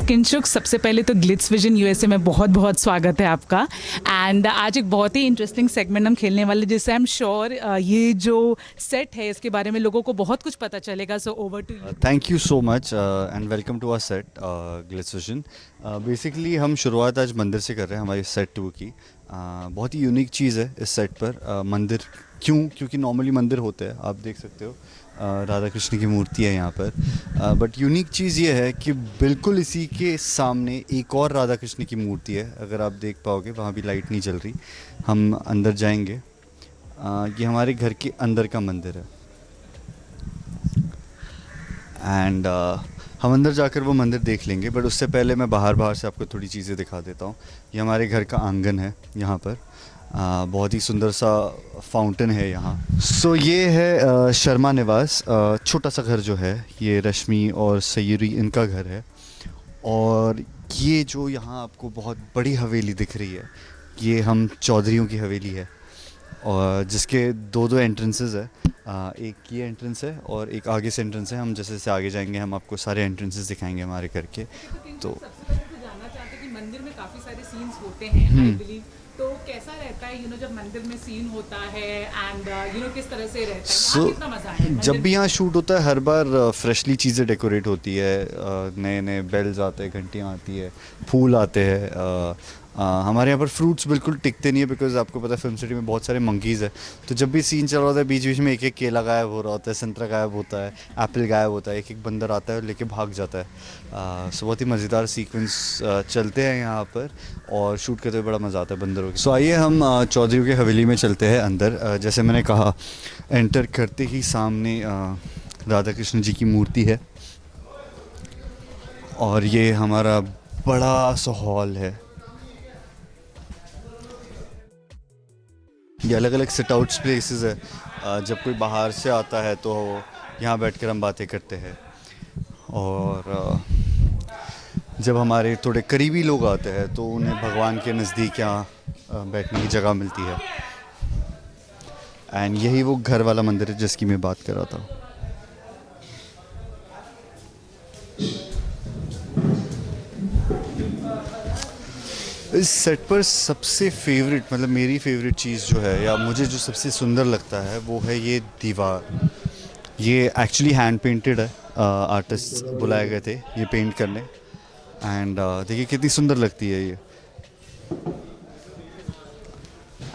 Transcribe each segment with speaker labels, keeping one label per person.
Speaker 1: किंशुक, सबसे पहले तो ग्लिट्स विजन यूएसए में बहुत बहुत स्वागत है आपका। एंड आज एक बहुत ही इंटरेस्टिंग सेगमेंट हम खेलने वाले, जिससे आई एम श्योर ये जो सेट है इसके बारे में लोगों को बहुत कुछ पता चलेगा। So over to you.
Speaker 2: Thank you so much and welcome to our set glitz vision. Basically हम शुरुआत आज मंदिर से कर रहे हैं हमारी सेट 2 की। बहुत ही यूनिक चीज़ है इस सेट पर। मंदिर क्योंकि नॉर्मली मंदिर होते हैं, आप देख सकते हो राधा कृष्ण की मूर्ति है यहाँ पर। बट यूनिक चीज़ ये है कि बिल्कुल इसी के सामने एक और राधा कृष्ण की मूर्ति है। अगर आप देख पाओगे, वहाँ भी लाइट नहीं जल रही। हम अंदर जाएंगे। ये हमारे घर के अंदर का मंदिर है एंड हम अंदर जाकर वो मंदिर देख लेंगे। बट उससे पहले मैं बाहर से आपको थोड़ी चीज़ें दिखा देता हूँ। ये हमारे घर का आंगन है। यहाँ पर बहुत ही सुंदर सा फाउंटेन है यहाँ। सो ये है शर्मा निवास। छोटा सा घर जो है, ये रश्मि और सयूरी इनका घर है। और ये जो यहाँ आपको बहुत बड़ी हवेली दिख रही है, ये हम चौधरियों की हवेली है, और जिसके दो एंट्रेंसेस है। एक ये एंट्रेंस है और एक आगे से एंट्रेंस है। हम जैसे जैसे आगे जाएंगे हम आपको सारे एंट्रेंसेस दिखाएंगे हमारे घर के। तो
Speaker 1: जानना चाहते कि मंदिर में काफ़ी सारे सीन्स होते हैं, आई बिलीव, तो कैसा रहता है जब मंदिर में सीन होता है एंड किस तरह से रहता है? यहाँ कितना मजा है
Speaker 2: जब भी यहाँ शूट होता है, हर बार फ्रेशली चीज़ें डेकोरेट होती है। नए नए बेल्स आते हैं, घंटियाँ आती है, फूल आते हैं। हमारे यहाँ पर फ्रूट्स बिल्कुल टिकते नहीं है, बिकॉज आपको पता है फिल्म सिटी में बहुत सारे मंकीज़ है। तो जब भी सीन चल रहा होता है, बीच बीच में एक एक केला गायब हो रहा होता है, संतरा गायब होता है, एप्पल गायब होता है, एक एक बंदर आता है और लेके भाग जाता है। सो बहुत ही मज़ेदार सीक्वेंस चलते हैं यहाँ पर, और शूट करते हुए बड़ा मज़ा आता है बंदरों की। सो आइए हम चौधरियों की हवेली में चलते हैं अंदर। जैसे मैंने कहा, एंटर करते ही सामने राधा कृष्ण जी की मूर्ति है, और ये हमारा बड़ा सा हॉल है। ये अलग अलग सिट आउट प्लेसेस है। जब कोई बाहर से आता है तो यहाँ बैठकर हम बातें करते हैं, और जब हमारे थोड़े करीबी लोग आते हैं तो उन्हें भगवान के नज़दीक यहाँ बैठने की जगह मिलती है। एंड यही वो घर वाला मंदिर है जिसकी मैं बात कर रहा था। इस सेट पर सबसे फेवरेट, मतलब मेरी फेवरेट चीज़ जो है, या मुझे जो सबसे सुंदर लगता है, वो है ये दीवार। ये एक्चुअली हैंड पेंटेड है। आर्टिस्ट बुलाए गए थे ये पेंट करने। एंड देखिए कितनी सुंदर लगती है ये।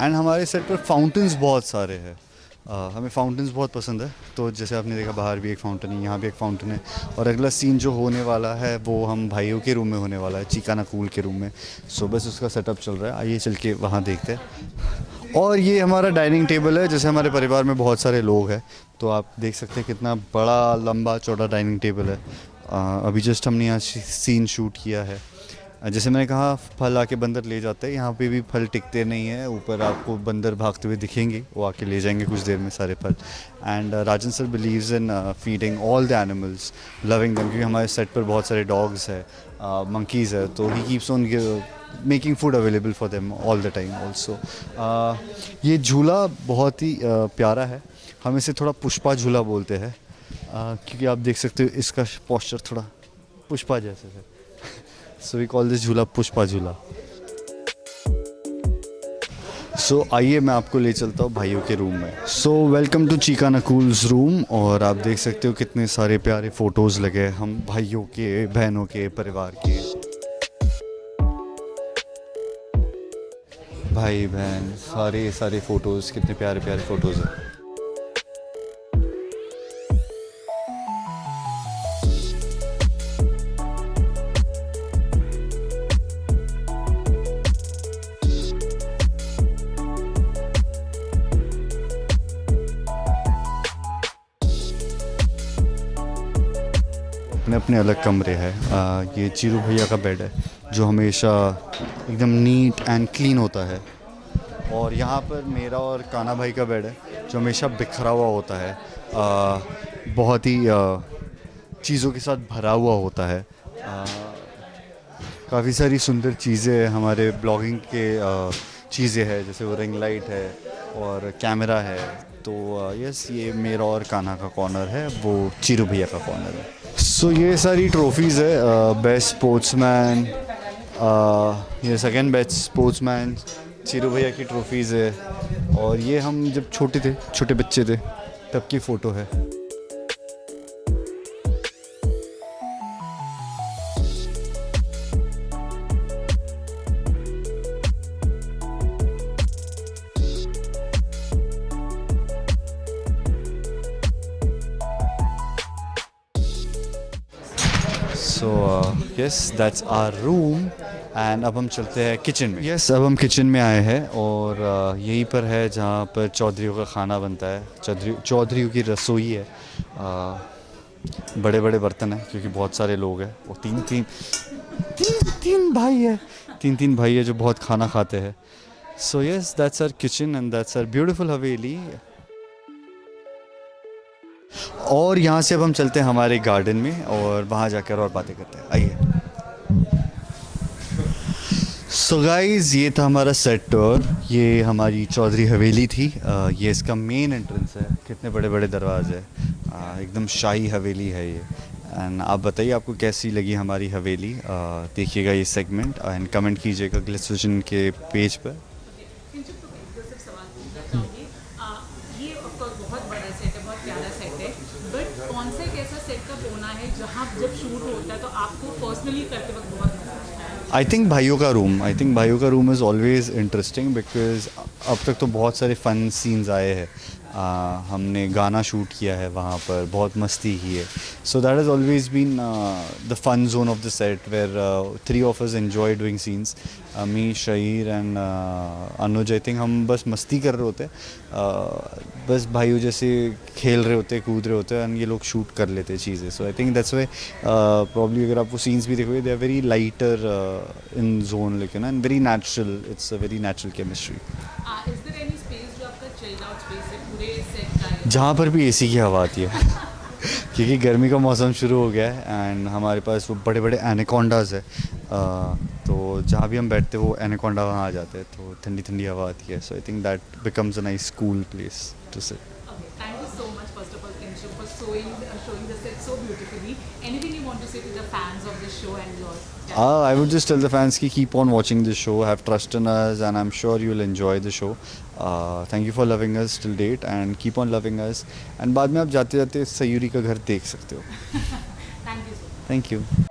Speaker 2: एंड हमारे सेट पर फाउंटेन्स बहुत सारे हैं। हमें फाउंटेन्स बहुत पसंद है। तो जैसे आपने देखा, बाहर भी एक फाउंटेन है, यहाँ भी एक फाउंटेन है। और अगला सीन जो होने वाला है वो हम भाइयों के रूम में होने वाला है, चीका नकूल के रूम में। सो बस उसका सेटअप चल रहा है। आइए चल के वहाँ देखते हैं। और ये हमारा डाइनिंग टेबल है। जैसे हमारे परिवार में बहुत सारे लोग हैं, तो आप देख सकते हैं कितना बड़ा लंबा चौड़ा डाइनिंग टेबल है। अभी जस्ट हमने यहाँ सीन शूट किया है। जैसे मैंने कहा, फल आके बंदर ले जाते हैं। यहाँ पे भी फल टिकते नहीं हैं। ऊपर आपको बंदर भागते हुए दिखेंगे, वो आके ले जाएंगे कुछ देर में सारे फल। And Rajan sir believes in feeding all the animals, loving them, क्योंकि हमारे सेट पर बहुत सारे डॉग्स है, मंकीज़ है, तो he keeps on making food available for them all the time also. ये झूला बहुत ही प्यारा है। हम इसे थोड़ा पुष्पा झूला बोलते हैं, क्योंकि आप देख सकते हो इसका पोस्चर थोड़ा पुष्पा जैसे है। सो वी कॉल दिस झूला पुष्पा झूला। सो आइए मैं आपको ले चलता हूँ भाइयों के रूम में। So welcome to Chika Nakul's room. और आप देख सकते हो कितने सारे प्यारे फ़ोटोज़ लगे हैं हम भाइयों के, बहनों के, परिवार के। भाई बहन सारे फ़ोटोज़, कितने प्यारे प्यारे फ़ोटोज़ हैं। अपने अपने अलग कमरे हैं। ये चीरू भैया का बेड है, जो हमेशा एकदम नीट एंड क्लीन होता है। और यहाँ पर मेरा और काना भाई का बेड है, जो हमेशा बिखरा हुआ होता है, बहुत ही चीज़ों के साथ भरा हुआ होता है। काफ़ी सारी सुंदर चीज़ें हमारे ब्लॉगिंग के चीज़ें हैं, जैसे वो रिंग लाइट है और कैमरा है। तो यस, ये मेरा और कान्हा का कॉर्नर है, वो चीरू भैया का कॉर्नर है। सो ये सारी ट्रॉफीज़ है, बेस्ट स्पोर्ट्समैन, ये सेकंड बेस्ट स्पोर्ट्समैन चिरू भैया की ट्रॉफीज़ है, और ये हम जब छोटे थे, छोटे बच्चे थे तब की फ़ोटो है। So yes that's our room, and अब हम चलते हैं किचन में। यस अब हम किचन में आए हैं, और यहीं पर है जहाँ पर चौधरियों का खाना बनता है, चौधरियों की रसोई है। बड़े बड़े बर्तन हैं क्योंकि बहुत सारे लोग हैं, और तीन भाई है, तीन भाई है जो बहुत खाना खाते हैं। So yes that's our kitchen and that's our beautiful haveli. और यहाँ से अब हम चलते हैं हमारे गार्डन में, और वहाँ जाकर और बातें करते हैं, आइए। सो गाइस ये था हमारा सेट टूर, ये हमारी चौधरी हवेली थी। ये इसका मेन एंट्रेंस है, कितने बड़े बड़े दरवाजे हैं, एकदम शाही हवेली है ये। एंड आप बताइए आपको कैसी लगी हमारी हवेली, देखिएगा ये सेगमेंट एंड कमेंट कीजिएगा ग्लिट्स विजन के पेज पर।
Speaker 1: ये ऑफ कोर्स बहुत बड़ा सेट है, बहुत प्यारा सेट है, बट कौन सा एक ऐसा सेट का कोना है जहाँ जब शूट होता है तो आपको पर्सनली करते वक्त बहुत मजा आता है?
Speaker 2: आई थिंक भाइयों का room is always interesting, because अब तक तो बहुत सारे फ़न सीन्स आए हैं। हमने गाना शूट किया है वहाँ पर, बहुत मस्ती की है। So that is always been the fun zone of the set, where 3 of us enjoy doing scenes, me, Shaheer and Anuj. I think हम बस मस्ती कर रहे होते, बस भाइयों जैसे खेल रहे होते, कूद रहे होते, एंड ये लोग शूट कर लेते चीज़ें। So I think that's why probably अगर आप वो सीन्स भी देखोगे, they are very lighter in zone, लेकिन and very natural, it's a very natural chemistry.
Speaker 1: Is there any space जो आपका चिल्ड आउट स्पेस है पूरे सेट का है?
Speaker 2: जहाँ पर भी एसी की हवा आती है क्योंकि गर्मी का मौसम शुरू हो गया है, एंड हमारे पास वो बड़े बड़े एनाकोंडाज है, तो जहाँ भी हम बैठते हैं वो एनाकोंडा वहाँ आ जाते हैं, तो ठंडी ठंडी हवा आती है। So I think that becomes a nice cool place to sit.
Speaker 1: Okay, thank you so much first of all, Kinshuk, for showing the set so beautifully. Anything you want to say to the fans of the show and yours?
Speaker 2: I would just tell the fans to keep on watching the show, have trust in us, and I'm sure you'll enjoy the show. Thank you for loving us till date and keep on loving us. And बाद में आप जाते जाते सयूरी का घर देख सकते हो।
Speaker 1: Thank you so much.
Speaker 2: Thank you.